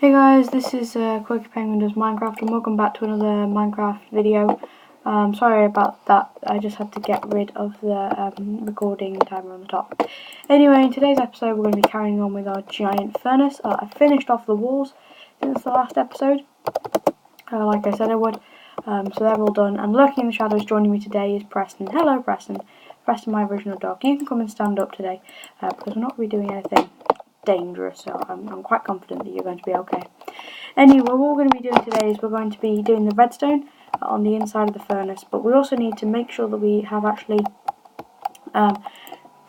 Hey guys, this is Quirky Penguin Does Minecraft and welcome back to another Minecraft video. Sorry about that, I just had to get rid of the recording timer on the top. Anyway, in today's episode we're going to be carrying on with our giant furnace. I finished off the walls since the last episode, like I said I would, so they're all done. And lurking in the shadows joining me today is Preston. Hello Preston. Preston, my original dog. You can come and stand up today, because we're not really doing anything dangerous, so I'm quite confident that you're going to be okay. Anyway, what we're going to be doing today is we're going to be doing the redstone on the inside of the furnace, but we also need to make sure that we have actually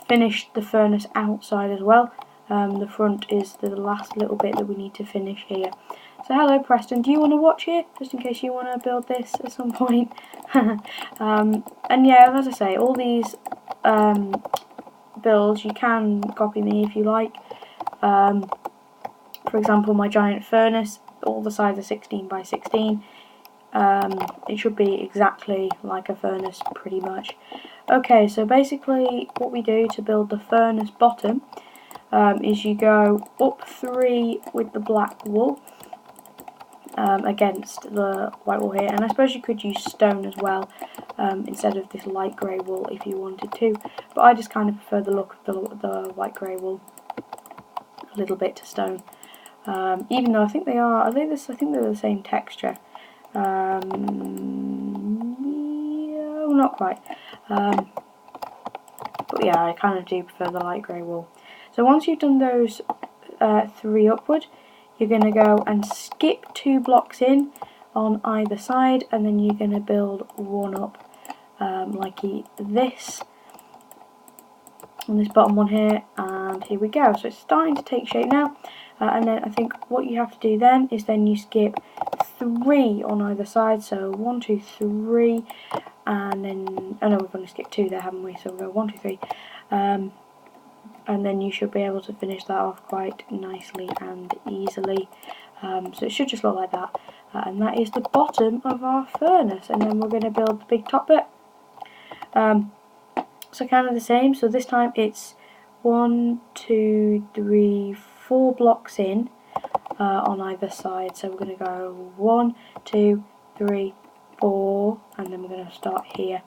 finished the furnace outside as well. The front is the last little bit that we need to finish here. So hello Preston, do you want to watch here, just in case you want to build this at some point? And yeah, as I say, all these builds, you can copy me if you like. For example, my giant furnace, all the sides are 16 by 16. It should be exactly like a furnace, pretty much. Okay, so basically what we do to build the furnace bottom is you go up 3 with the black wool against the white wool here, and I suppose you could use stone as well instead of this light grey wool if you wanted to, but I just kind of prefer the look of the white grey wool a little bit to stone, even though I think they are, I think they're the same texture. Yeah, well, not quite, but yeah, I kind of do prefer the light grey wool. So once you've done those 3 upward, you're going to go and skip 2 blocks in on either side, and then you're going to build 1 up like this on this bottom one here, and here we go. So it's starting to take shape now, and then I think what you have to do then is you skip 3 on either side, so 1, 2, 3, and then, oh no, we've only skipped 2 there, haven't we? So we'll go 1, 2, 3, and then you should be able to finish that off quite nicely and easily. So it should just look like that, and that is the bottom of our furnace, and then we're going to build the big top bit. So kind of the same, so this time it's 1, 2, 3, 4 blocks in on either side. So we're going to go 1, 2, 3, 4, and then we're going to start here,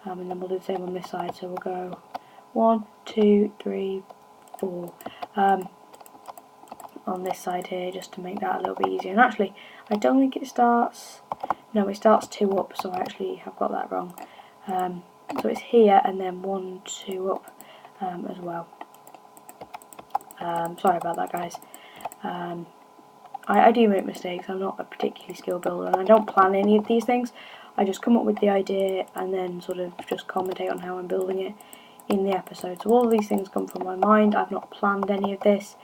and then we'll do the same on this side. So we'll go 1, 2, 3, 4 on this side here, just to make that a little bit easier. And actually, I don't think it starts, no, it starts 2 up, so I actually have got that wrong. So it's here and then 1, 2 up as well. Sorry about that, guys. I do make mistakes. I'm not a particularly skilled builder, and I don't plan any of these things. I just come up with the idea and then sort of just commentate on how I'm building it in the episode. So all of these things come from my mind. I've not planned any of this.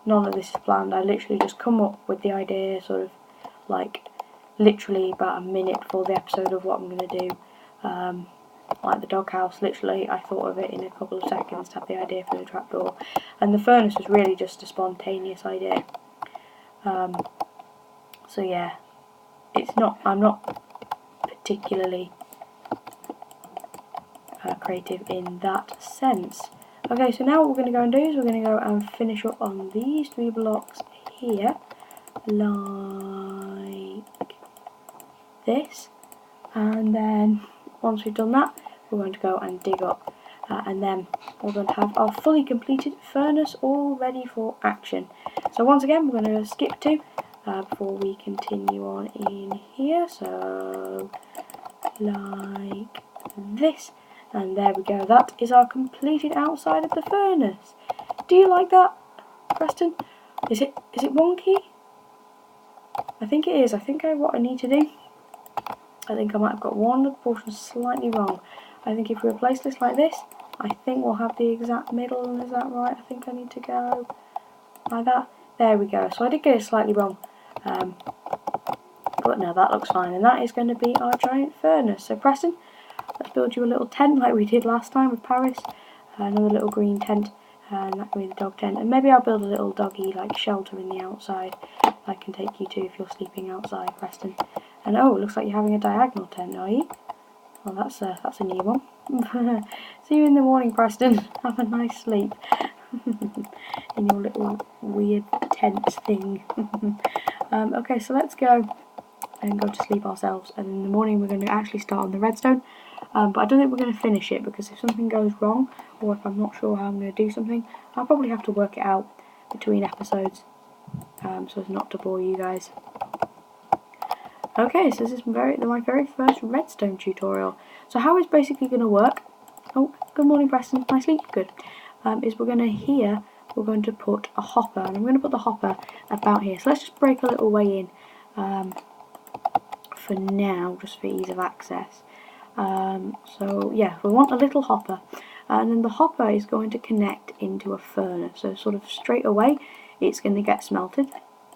None of this is planned. I literally just come up with the idea sort of like literally about a minute before the episode of what I'm going to do. Like the doghouse, literally I thought of it in a couple of seconds to have the idea for the trapdoor, and the furnace was really just a spontaneous idea. So yeah, I'm not particularly creative in that sense. Okay, so now what we're going to go and do is we're going to go and finish up on these 3 blocks here, like this, and then once we've done that, we're going to go and dig up, and then we're going to have our fully completed furnace all ready for action. So once again, we're going to skip 2 before we continue on in here, so like this, and there we go. That is our completed outside of the furnace. Do you like that, Preston? Is it wonky? I think it is. I think what I need to do, I think I might have got one of the portions slightly wrong. I think if we replace this like this, I think we'll have the exact middle. Is that right? I think I need to go like that. There we go. So I did get it slightly wrong. But no, that looks fine. And that is going to be our giant furnace. So Preston, let's build you a little tent like we did last time with Paris. Another little green tent. And that can be the dog tent. And maybe I'll build a little doggy like shelter in the outside I can take you to if you're sleeping outside, Preston. And oh, it looks like you're having a diagonal tent, are you? Well, that's a new one. See you in the morning, Preston. Have a nice sleep. in your little weird tent thing. Okay, so let's go and go to sleep ourselves, and in the morning we're going to actually start on the redstone. But I don't think we're going to finish it, because if something goes wrong, or if I'm not sure how I'm going to do something, I'll probably have to work it out between episodes, so as not to bore you guys. Okay, so this is my very first redstone tutorial. So how it's basically going to work, oh, good morning Preston, nice sleep, good, is we're going to put a hopper, and I'm going to put the hopper about here. So let's just break a little way in for now, just for ease of access. So yeah, we want a little hopper, and then the hopper is going to connect into a furnace, so sort of straight away it's going to get smelted,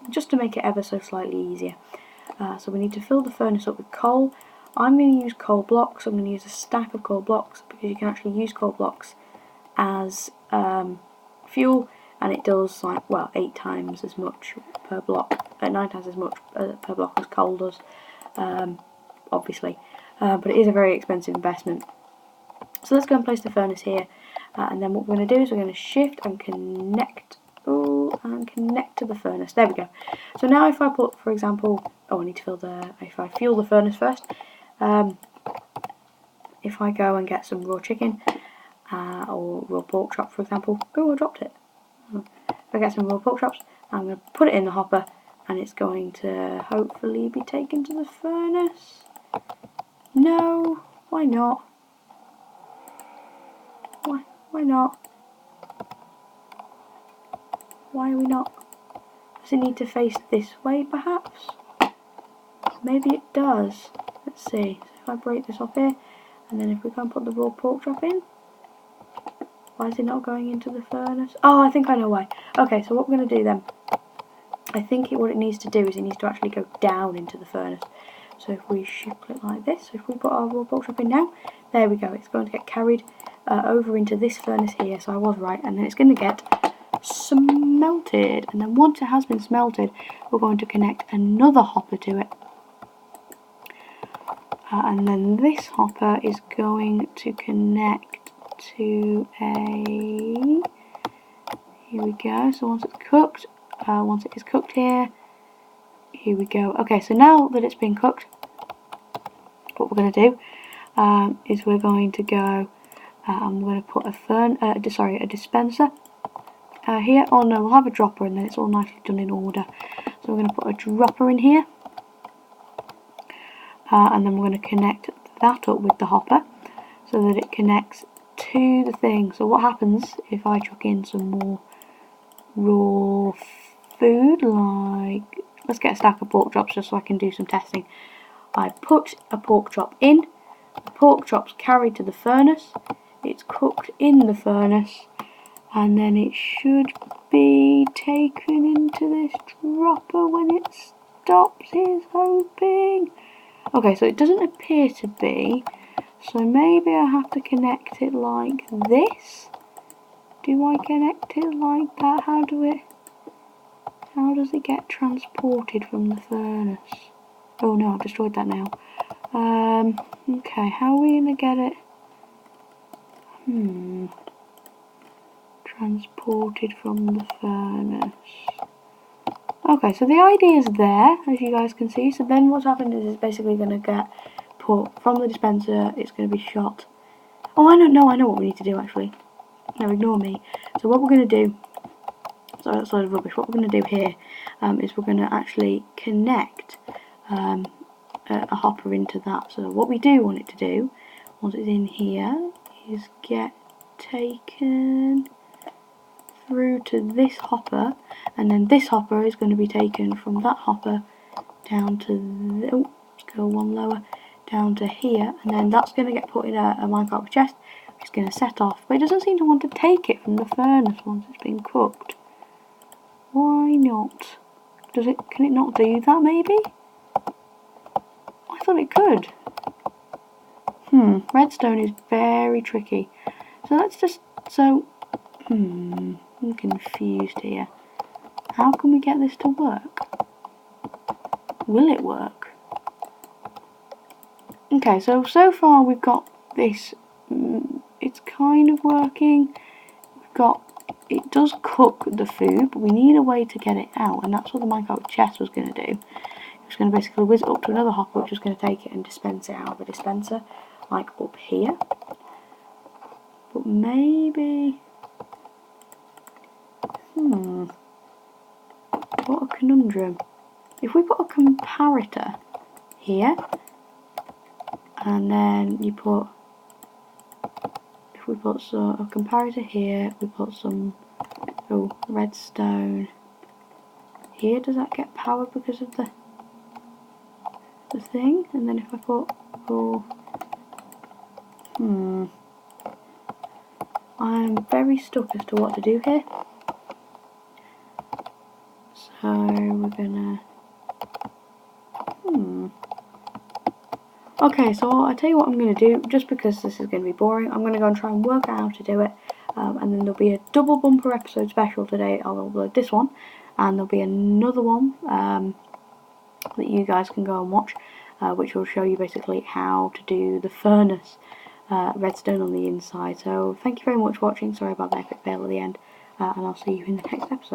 just to make it ever so slightly easier. So we need to fill the furnace up with coal. I'm going to use coal blocks. I'm going to use a stack of coal blocks, because you can actually use coal blocks as fuel, and it does like, well, 8 times as much per block, 9 times as much per block as coal does, obviously, but it is a very expensive investment. So let's go and place the furnace here, and then what we're going to do is we're going to shift and connect, to the furnace. There we go. So now if I put, for example, I need to if I fuel the furnace first, if I go and get some raw chicken, or raw pork chop, for example, oh, I dropped it. If I get some raw pork chops, I'm going to put it in the hopper, and it's going to hopefully be taken to the furnace. No, why not? Why not? Why are we not? Does it need to face this way, perhaps? Maybe it does. Let's see. So if I break this off here, and then if we can put the raw pork chop in, why is it not going into the furnace? Oh, I think I know why. Okay, so what we're going to do then, I think what it needs to do is it needs to actually go down into the furnace. So if we shift it like this, so if we put our raw pork chop in now, there we go, it's going to get carried over into this furnace here, so I was right, and then it's going to get smelted, and then once it has been smelted, we're going to connect another hopper to it. And then this hopper is going to connect to a, here we go, so once it's cooked, once it is cooked here we go. Okay, so now that it's been cooked, what we're going to do is we're going to go, I'm going to put a dispenser here. Oh no, we'll have a dropper, and then it's all nicely done in order. So we're going to put a dropper in here, and then we're going to connect that up with the hopper so that it connects to the thing. So what happens if I chuck in some more raw food, like, let's get a stack of pork chops just so I can do some testing. I put a pork chop in, the pork chop's carried to the furnace, it's cooked in the furnace, and then it should be taken into this dropper when it stops, here's hoping. Okay, so it doesn't appear to be, so maybe I have to connect it like this. Do I connect it like that? How does it get transported from the furnace? Oh no, I've destroyed that now. Okay, how are we going to get it? Transported from the furnace. Okay, so the idea is there, as you guys can see. So then what's happened is it's basically going to get put from the dispenser, it's going to be shot. Oh, I know what we need to do actually. No, ignore me. So what we're going to do, sorry, that's a load of rubbish. What we're going to do here is we're going to actually connect a hopper into that. So what we do want it to do, once it's in here, is get taken through to this hopper, and then this hopper is going to be taken from that hopper down to let's go one lower, down to here, and then that's going to get put in a minecart chest. It's going to set off, but it doesn't seem to want to take it from the furnace once it's been cooked. Why not? Can it not do that maybe? I thought it could. Redstone is very tricky. So let's just, I'm confused here. How can we get this to work? Will it work? Okay, so far we've got this, it's kind of working. It does cook the food, but we need a way to get it out, and that's what the minecart chest was going to do. It was going to basically whiz it up to another hopper, which was going to take it and dispense it out of a dispenser, like up here. But maybe... what a conundrum. If we put a comparator here, and then you put... if we put a comparator here, we put some redstone here. Does that get power because of the thing? And then if I put I'm very stuck as to what to do here. So we're gonna okay, so I tell you what I'm going to do, just because this is going to be boring, I'm going to go and try and work out how to do it, and then there'll be a double bumper episode special today. I'll upload this one, and there'll be another one that you guys can go and watch, which will show you basically how to do the furnace redstone on the inside. So thank you very much for watching, sorry about the epic fail at the end, and I'll see you in the next episode.